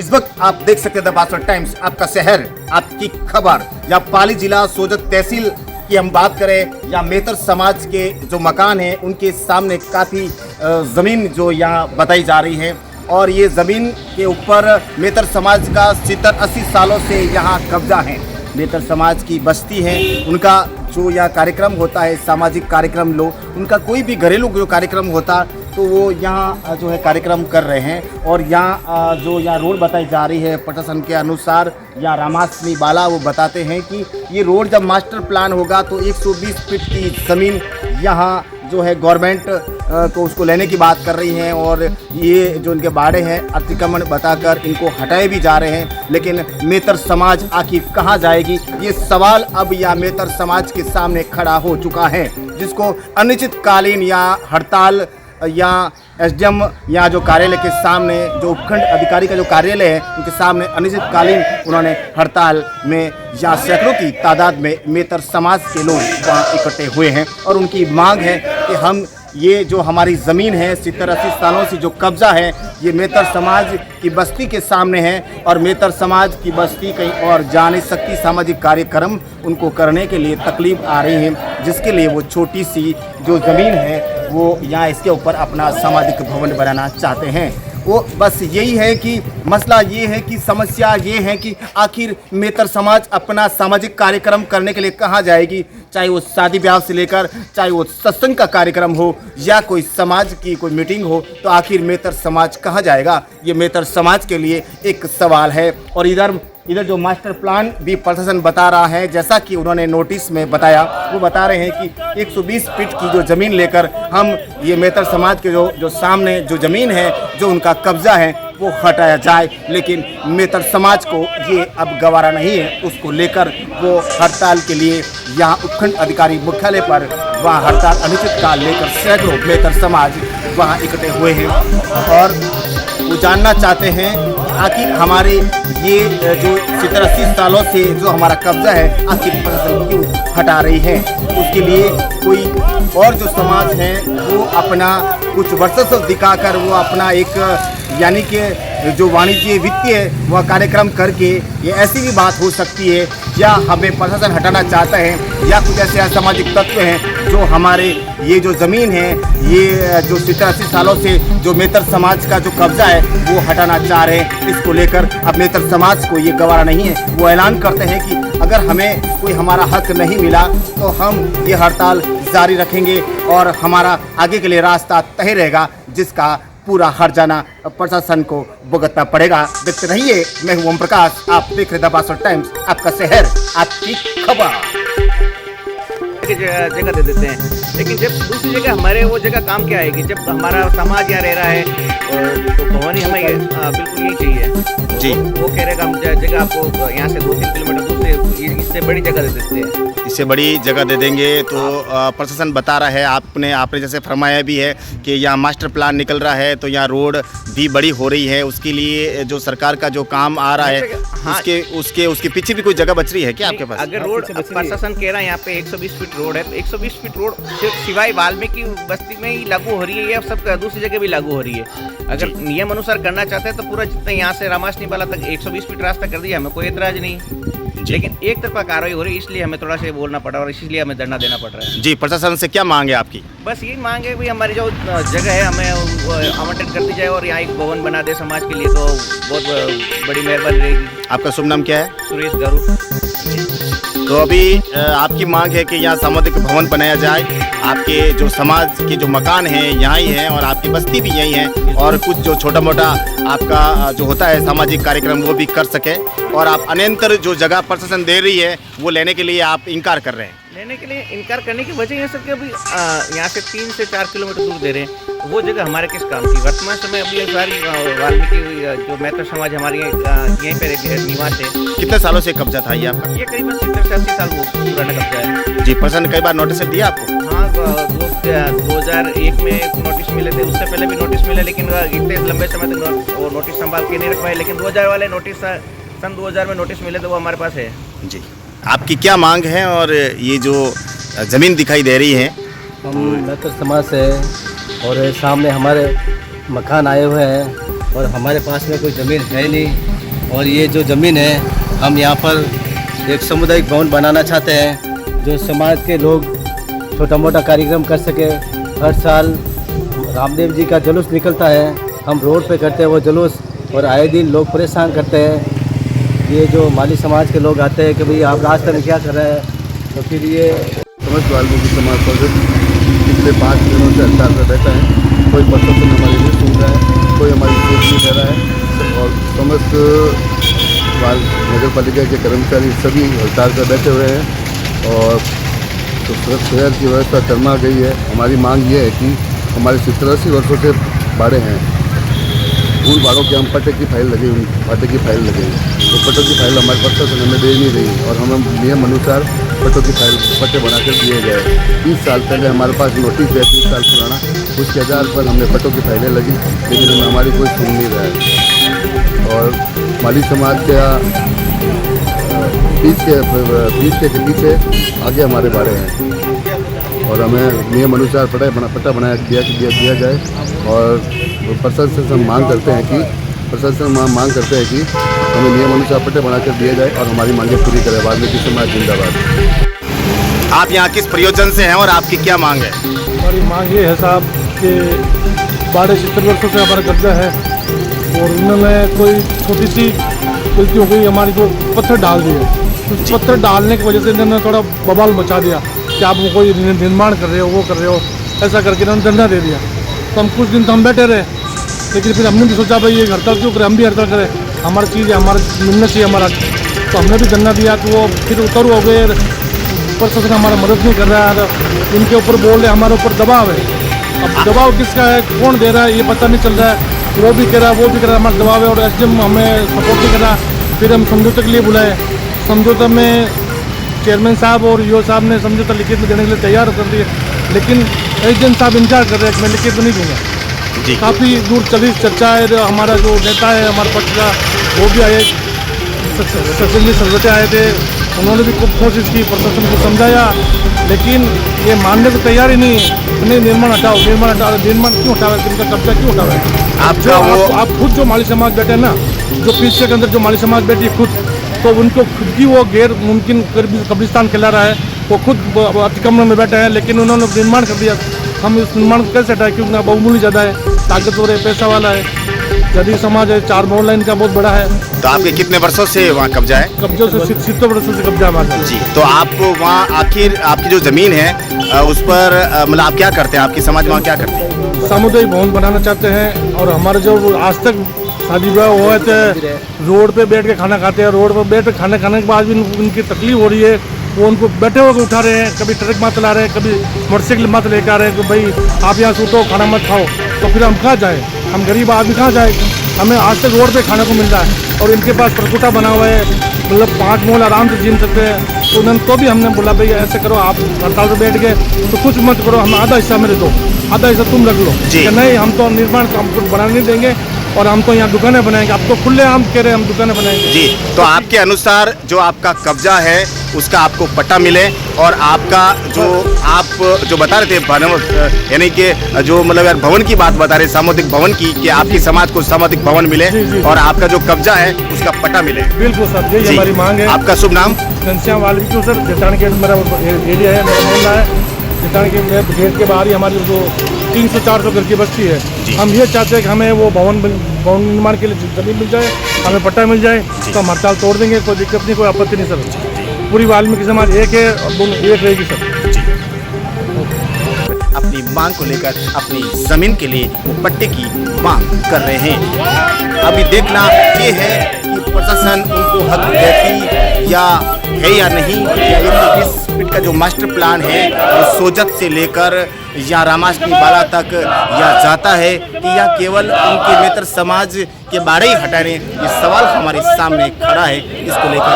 इस वक्त आप देख सकते हैं द बासठ टाइम्स, आपका शहर, आपकी खबर। या पाली जिला सोजत तहसील की हम बात करें या मेहतर समाज के जो मकान हैं उनके सामने काफ़ी ज़मीन जो यहाँ बताई जा रही है और ये ज़मीन के ऊपर मेहतर समाज का 70-80 सालों से यहाँ कब्जा है। मेहतर समाज की बस्ती है, उनका जो यहाँ कार्यक्रम होता है, सामाजिक कार्यक्रम लो, उनका कोई भी घरेलू जो कार्यक्रम होता तो वो यहाँ जो है कार्यक्रम कर रहे हैं। और यहाँ जो यहाँ रोड बताई जा रही है प्रशासन के अनुसार, या रामाश्मी बाला वो बताते हैं कि ये रोड जब मास्टर प्लान होगा तो 120 फीट की ज़मीन यहाँ जो है गवर्नमेंट को उसको लेने की बात कर रही हैं। और ये जो इनके बाड़े हैं अतिक्रमण बताकर इनको हटाए भी जा रहे हैं, लेकिन मेहतर समाज आखिर कहाँ जाएगी, ये सवाल अब या मेहतर समाज के सामने खड़ा हो चुका है, जिसको अनिश्चितकालीन या हड़ताल या एसडीएम या जो कार्यालय के सामने जो उपखंड अधिकारी का जो कार्यालय है उनके सामने अनिश्चितकालीन उन्होंने हड़ताल में या सैकड़ों की तादाद में मेहतर समाज के लोग वहाँ इकट्ठे हुए हैं। और उनकी मांग है कि हम ये जो हमारी ज़मीन है 70-80 सालों से जो कब्ज़ा है ये मेहतर समाज की बस्ती के सामने है और मेहतर समाज की बस्ती कहीं और जा नहीं सकती। सामाजिक कार्यक्रम उनको करने के लिए तकलीफ आ रही है, जिसके लिए वो छोटी सी जो ज़मीन है वो यहाँ इसके ऊपर अपना सामाजिक भवन बनाना चाहते हैं। वो बस यही है कि मसला ये है कि समस्या ये है कि आखिर मेहतर समाज अपना सामाजिक कार्यक्रम करने के लिए कहाँ जाएगी, चाहे वो शादी ब्याह से लेकर चाहे वो सत्संग का कार्यक्रम हो या कोई समाज की कोई मीटिंग हो, तो आखिर मेहतर समाज कहाँ जाएगा, ये मेहतर समाज के लिए एक सवाल है। और इधर जो मास्टर प्लान भी प्रशासन बता रहा है, जैसा कि उन्होंने नोटिस में बताया, वो बता रहे हैं कि 120 फीट की जो ज़मीन लेकर हम ये मेहतर समाज के जो सामने जो ज़मीन है जो उनका कब्ज़ा है वो हटाया जाए, लेकिन मेहतर समाज को ये अब गवारा नहीं है। उसको लेकर वो हड़ताल के लिए यहाँ उपखंड अधिकारी मुख्यालय पर वहाँ हड़ताल अनिश्चितकाल लेकर सैकड़ों मेहतर समाज वहाँ इकट्ठे हुए हैं और वो जानना चाहते हैं आखिर हमारे ये जो 70-80 सालों से जो हमारा कब्जा है आखिर प्रशासन क्यों हटा रही है। उसके लिए कोई और जो समाज है वो अपना कुछ वर्चस्व दिखाकर वो अपना एक यानी कि जो वाणिज्य वित्तीय वह कार्यक्रम करके ये ऐसी भी बात हो सकती है, या हमें प्रशासन हटाना चाहता है या कुछ ऐसे असामाजिक तत्व हैं जो हमारे ये जो ज़मीन है ये जो 70-80 सालों से जो मेहतर समाज का जो कब्जा है वो हटाना चाह रहे हैं। इसको लेकर अब मेहतर समाज को ये गवारा नहीं है। वो ऐलान करते हैं कि अगर हमें कोई हमारा हक नहीं मिला तो हम ये हड़ताल जारी रखेंगे और हमारा आगे के लिए रास्ता तय रहेगा, जिसका पूरा हर्जाना प्रशासन को भुगतना पड़ेगा। देखते रहिए, मैं हूं ओम प्रकाश, आप देख रहे द बासठ टाइम्स, आपका शहर, आपकी खबर। जगह दे देते हैं, लेकिन जब दूसरी जगह हमारे वो जगह काम क्या आएगी, जब हमारा समाज यहाँ रह रहा है तो भवन ही हमें बिल्कुल यही चाहिए जी। वो कह रहे हम जगह आपको यहाँ से 2-3 किलोमीटर दूर से इससे बड़ी जगह दे देते हैं, इससे बड़ी जगह दे देंगे तो प्रशासन बता रहा है, आपने जैसे फरमाया भी है कि यहाँ मास्टर प्लान निकल रहा है तो यहाँ रोड भी बड़ी हो रही है, उसके लिए जो सरकार का जो काम आ रहा है उसके पीछे भी कोई जगह बच रही है क्या आपके पास? अगर रोड प्रशासन कह रहा है यहाँ पे 120 फीट रोड है तो 120 फीट रोड सिर्फ सिवाय वाल्मीकि बस्ती में ही लागू हो रही है या सब दूसरी जगह भी लागू हो रही है। अगर नियम अनुसार करना चाहते हैं तो पूरा जितना यहाँ से रामाश्मी बाला तक 120 फीट रास्ता कर दिया, हमें कोई एतराज नहीं, लेकिन एक तरफा कार्रवाई हो रही है, इसलिए हमें थोड़ा सा बोलना पड़ा और इसलिए हमें धरना देना पड़ रहा है। जी, प्रशासन से क्या मांग है आपकी? बस यही मांग है भाई, हमारी जो जगह है हमें आवंटन कर दी जाए और यहाँ एक भवन बना दे समाज के लिए, तो बहुत बड़ी मेहरबानी रहेगी। आपका शुभ नाम क्या है? सुरेश गारू। तो अभी आपकी मांग है कि यहाँ सामुदायिक भवन बनाया जाए, आपके जो समाज के जो मकान हैं यहाँ ही हैं और आपकी बस्ती भी यही है, और कुछ जो छोटा मोटा आपका जो होता है सामाजिक कार्यक्रम वो भी कर सके, और आप अनंतर जो जगह प्रशासन दे रही है वो लेने के लिए आप इनकार कर रहे हैं। लेने के लिए इनकार करने की वजह ये सब कि अभी यहाँ से 3 से 4 किलोमीटर दूर दे रहे हैं, तो वो जगह हमारे किस काम की। वर्तमान समय अभी सारी वाल्मीकि जो मेहतर समाज हमारी यहीं पर निवास है। कितने सालों से कब्जा था ये आपका? ये करीबन 70-80 साल पुराना कब्जा है जी। प्रशासन कई बार नोटिस दिया आपको? हाँ, 2001 में नोटिस मिले थे, उससे पहले भी नोटिस मिले, लेकिन इतने लंबे समय तक वो नोटिस संभाल के नहीं रख पाए, लेकिन 2000 वाले नोटिस सन 2000 में नोटिस मिले तो वो हमारे पास है जी। आपकी क्या मांग है? और ये जो ज़मीन दिखाई दे रही है, हम मेहतर समाज से और सामने हमारे मकान आए हुए हैं और हमारे पास में कोई ज़मीन है नहीं, और ये जो ज़मीन है हम यहाँ पर एक सामुदायिक भवन बनाना चाहते हैं, जो समाज के लोग छोटा मोटा कार्यक्रम कर सके। हर साल रामदेव जी का जुलूस निकलता है, हम रोड पे करते हैं वो जुलूस, और आए दिन लोग परेशान करते हैं। ये जो माली समाज के लोग आते हैं कि भाई आप रास्ते में क्या कर रहे हैं, तो फिर ये समस्त वाल्मीकि समाज परिषद पिछले 5 दिनों से हड़ताल पर बैठा है। कोई प्रशासन हमारी नहीं सुन रहा है, कोई हमारी सोच नहीं दे रहा है, और समस्त नगर पालिका के कर्मचारी सभी हड़ताल पर बैठे हुए हैं। और तो शहर की व्यवस्था शर्मा गई है। हमारी मांग ये है कि हमारे 70-80 वर्षों से भाड़े हैं, उन भाड़ों के हम पट्टे की फाइल लगी हुई, पट्टे की फाइल लगी हुई, वो पट्टों की फाइल हमारे प्रशासन हमें दे नहीं रही, और हम नियम अनुसार पट्टों की फाइल पट्टे बनाकर दिए गए। 30 साल पहले हमारे पास नोटिस है, 30 साल पुराना, उसके आधार पर हमने पट्टों की फाइलें लगी, लेकिन हमारी कोई सुन नहीं रहा है। और माली समाज के बीच के पीछे आगे हमारे भाड़े हैं, और हमें नियम अनुसार पट्टा बनाया दिया जाए। और प्रशासन से हम मांग करते हैं कि हमें नियम अनुसार पट्टे बनाकर दिए जाए और हमारी मांगें पूरी करें। वाल्मीकि समाज जिंदाबाद। आप यहाँ किस प्रयोजन से हैं और आपकी क्या मांग है? हमारी मांग ये है साहब कि 70 वर्षों से हमारा कब्जा है, और उन्होंने कोई छोटी सी गलती हो गई, हमारी को पत्थर डाल दिए। उस पत्थर डालने की वजह से इन्होंने थोड़ा बवाल मचा दिया कि आप कोई निर्माण कर रहे हो, वो कर रहे हो, ऐसा करके इन्होंने धरना दे दिया। तो हम कुछ दिन तो हम बैठे रहे, लेकिन फिर हमने भी सोचा भाई ये हड़ताल क्यों करें, हम भी हड़ताल करें, हमारी चीज़ है, हमारा मिलना चाहिए हमारा। तो हमने भी धरना दिया, तो वो फिर उतर हो गए, प्रशासन हमारा मदद नहीं कर रहा है, इनके ऊपर बोल रहे हमारे ऊपर दबाव है। अब दबाव किसका है, कौन दे रहा है, ये पता नहीं चल रहा है। वो भी कह रहा है, वो भी कह रहा है, हमारा दबाव है, और एसडीएम हमें सपोर्ट नहीं कर रहा। फिर हम समझौते के लिए बुलाए, समझौता में चेयरमैन साहब और ईओ साहब ने समझौता लिखित में देने के लिए तैयार कर दिए, लेकिन एसडीएम साहब इनकार कर रहे हैं कि मैं लिखित में नहीं दूँगा। काफ़ी दूर चली चर्चा है। हमारा जो नेता है हमारे पक्ष का, वो भी आए, सचिन सरवटे आए थे, उन्होंने भी खूब कोशिश की, प्रशासन को समझाया, लेकिन ये मानने को तैयार ही नहीं है। नहीं, निर्माण हटाओ, निर्माण क्यों हटाओ, इनका कब्जा क्यों हटाओ? आप खुद जो माली समाज बैठे हैं ना, जो पीछे के अंदर जो माली समाज बैठी खुद, तो उनको खुद की वो गैर मुमकिन कब्रिस्तान खिला रहा है, वो खुद अतिक्रमण में बैठे हैं, लेकिन उन्होंने निर्माण कर दिया। हम इस निर्माण को कैसे हटाए, क्योंकि बहुमूल्य ज़्यादा है, ताकतवर है, पैसा वाला है, जदीद समाज है, 4 मोहल्ला इनका बहुत बड़ा है। तो आपके कितने वर्षों से वहाँ कब्जा है? कब्जों से 70 वर्षों से कब्जा हमारा। जी, तो आप वहाँ आखिर आपकी जो ज़मीन है उस पर मतलब आप क्या करते हैं, आपकी समाज वहाँ क्या करते हैं? सामुदायिक भवन बनाना चाहते हैं, और हमारे जो आज तक शादी ब्याह हुए थे, रोड पे बैठ के खाना खाते हैं, रोड पर बैठ के खाना खाने के बाद भी उनकी तकलीफ हो रही है, वो उनको बैठे हुए उठा रहे हैं, कभी ट्रक मत चला रहे हैं, कभी मोटरसाइकिल मत लेकर आ रहे हैं कि भाई आप यहाँ सूतो, खाना मत खाओ। तो फिर हम कहाँ जाए, हम गरीब आदमी कहाँ जाए? हमें आज तक रोड पे खाने को मिल रहा है, और इनके पास प्रकुटा बना हुआ है, मतलब 5 मोहल्ला आराम से जीन सकते हैं। तो उन्होंने तो भी हमने बोला भाई ऐसे करो, आप हड़ताल पर बैठ गए तो कुछ मत करो, हम आधा हिस्सा मेरे दो, आधा हिस्सा तुम रख लो। कि नहीं, हम तो निर्माण हम कुछ बनाने नहीं देंगे, और हम तो यहाँ दुकानें बनाएंगे। आप तो खुले आम कह रहे हैं हम दुकानें बनाएंगे। जी, तो आपके अनुसार जो आपका कब्जा है उसका आपको पट्टा मिले, और आपका जो बता रहे थे यानी कि जो मतलब यार भवन की बात बता रहे, सामुदायिक भवन की, कि आपकी समाज को सामुदायिक भवन मिले, और आपका जो कब्जा है उसका पट्टा मिले। बिल्कुल सर, यही हमारी मांग है। आपका शुभ नाम? घनश्याम वाल्मीकि सर, जेठान गेट मेरा एरिया है, मेरा मोहल्ला है। जेठान गेट के बाहर ही हमारी जो 300-400 घर की बस्ती है। हम ये चाहते हैं कि हमें वो भवन निर्माण के लिए जमीन मिल जाए, हमें पट्टा मिल जाए, तो हम हड़ताल तोड़ देंगे, कोई दिक्कत नहीं, कोई आपत्ति नहीं सर। पूरी वाल्मीकि समाज एक है, और दोनों एक रहेगी सर। अपनी मांग को लेकर अपनी जमीन के लिए वो पट्टे की मांग कर रहे हैं। अभी देखना ये है कि प्रशासन उनको हक देती या नहीं, या 120 फीट का जो मास्टर प्लान है वो सोजत से लेकर या रामाष्टमी बाला तक या जाता है, कि या केवल उनके नेत्र समाज के बारे ही हटाने, ये सवाल हमारे सामने खड़ा है। इसको लेकर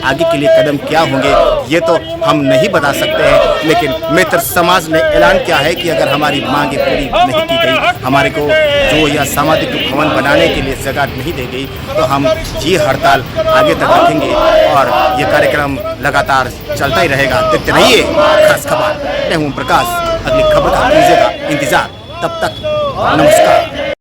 आगे के लिए कदम क्या होंगे ये तो हम नहीं बता सकते हैं, लेकिन मित्र समाज ने ऐलान किया है कि अगर हमारी मांगे पूरी नहीं की गई, हमारे को जो या सामाजिक भवन बनाने के लिए जगह नहीं दी गई, तो हम ये हड़ताल आगे तक रखेंगे, और ये कार्यक्रम लगातार चलता ही रहेगा। देखते रहिए खास खबर। मैं हूं प्रकाश, अगली खबर का कीजिएगा इंतजार। तब तक नमस्कार।